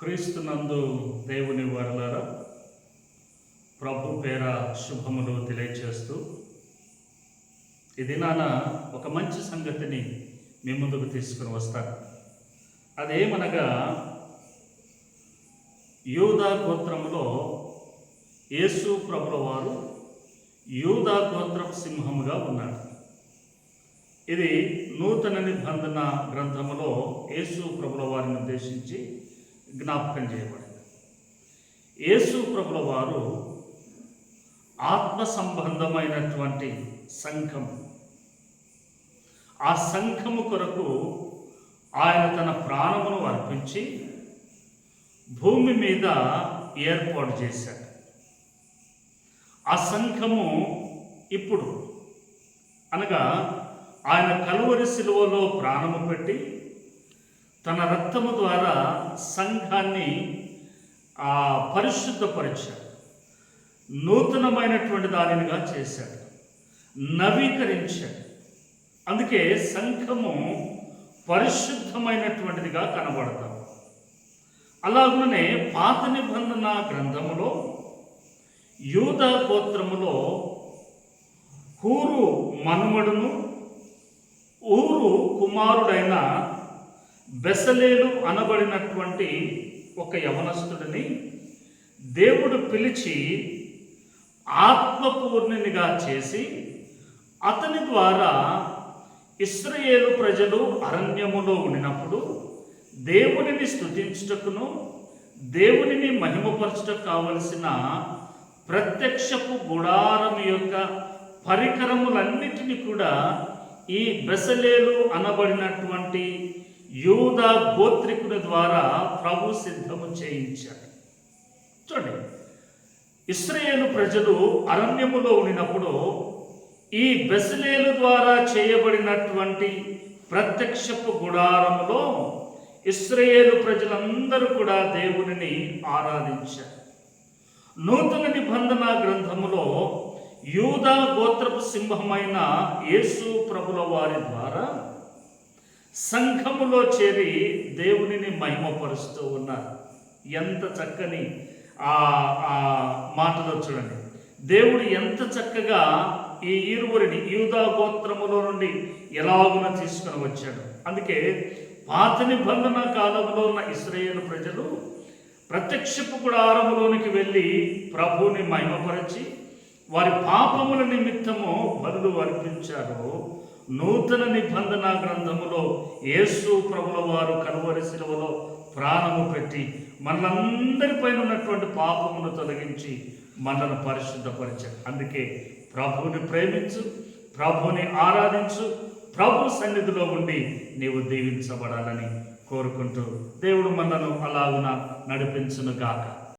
క్రీస్తునందు దేవుని వారలారా, ప్రభు పేర శుభములు తెలియచేస్తూ ఈ దినాన ఒక మంచి సంగతిని మీ ముందుకు తీసుకుని వస్తాను. అదేమనగా, యూదా గోత్రములో యేసు ప్రభుల వారు యూదా గోత్రపు సింహముగా ఉన్నాడు. ఇది నూతన నిబంధన గ్రంథములో యేసు ప్రభుల వారిని ఉద్దేశించి జ్ఞాపకం చేయబడింది. యేసు ప్రభుల వారు ఆత్మ సంబంధమైనటువంటి సంఘం, ఆ సంఘము కొరకు ఆయన తన ప్రాణమును అర్పించి భూమి మీద ఏర్పాటు చేశాడు. ఆ సంఘము ఇప్పుడు అనగా ఆయన కలువరి శిలువలో ప్రాణము పెట్టి తన రక్తము ద్వారా సంఘాన్ని పరిశుద్ధపరిచాడు, నూతనమైనటువంటి దానినిగా చేశాడు, నవీకరించాడు. అందుకే సంఘము పరిశుద్ధమైనటువంటిదిగా కనబడతాం. అలాగనే పాత నిబంధన గ్రంథములో యూదా గోత్రములో హూరు మనుమడును ఊరు కుమారుడైన బెసలేలు అనబడినటువంటి ఒక యవనస్తుడిని దేవుడు పిలిచి ఆత్మపూర్ణునిగా చేసి అతని ద్వారా ఇశ్రాయేలు ప్రజలు అరణ్యములో ఉండినప్పుడు దేవునిని స్తుతించుటకును దేవునిని మహిమపరచుటకు కావలసిన ప్రత్యక్షపు గుడారం యొక్క పరికరములన్నిటినీ కూడా ఈ బెసలేలు అనబడినటువంటి యూదా గోత్రికుని ద్వారా ప్రభు సిద్ధము చేయించాడు. చూడండి, ఇశ్రాయేలు ప్రజలు అరణ్యములో ఉండినప్పుడు ఈ బెసలేలు ద్వారా చేయబడినటువంటి ప్రత్యక్షపు గుడారములో ఇశ్రాయేలు ప్రజలందరూ కూడా దేవునిని ఆరాధించారు. నూతన నిబంధన గ్రంథములో యూదా గోత్రపు సింహమైన యేసు ప్రభుల వారి ద్వారా సంఘములో చేరి దేవునిని మహిమపరుస్తూ ఉన్నారు. ఎంత చక్కని ఆ మాటలో చూడండి, దేవుడు ఎంత చక్కగా ఈ ఇరువురిని యూదా గోత్రములో నుండి ఎలాగున తీసుకుని వచ్చాడు. అందుకే పాత నిబంధన కాలంలో ఉన్న ఇశ్రాయేలు ప్రజలు ప్రత్యక్షపు గుడారములోనికి వెళ్ళి ప్రభువుని మహిమపరిచి వారి పాపముల నిమిత్తము బలులు అర్పించారు. నూతన నిబంధన గ్రంథములో యేసు ప్రభుల వారు కలువరి శిలువలో ప్రాణము పెట్టి మనలందరిపైన ఉన్నటువంటి పాపమును తొలగించి మనలను పరిశుద్ధపరిచారు. అందుకే ప్రభువుని ప్రేమించు, ప్రభువుని ఆరాధించు, ప్రభు సన్నిధిలో ఉండి నీవు దీవించబడాలని కోరుకుంటూ దేవుడు మనలను అలాగున నడిపించును గాక.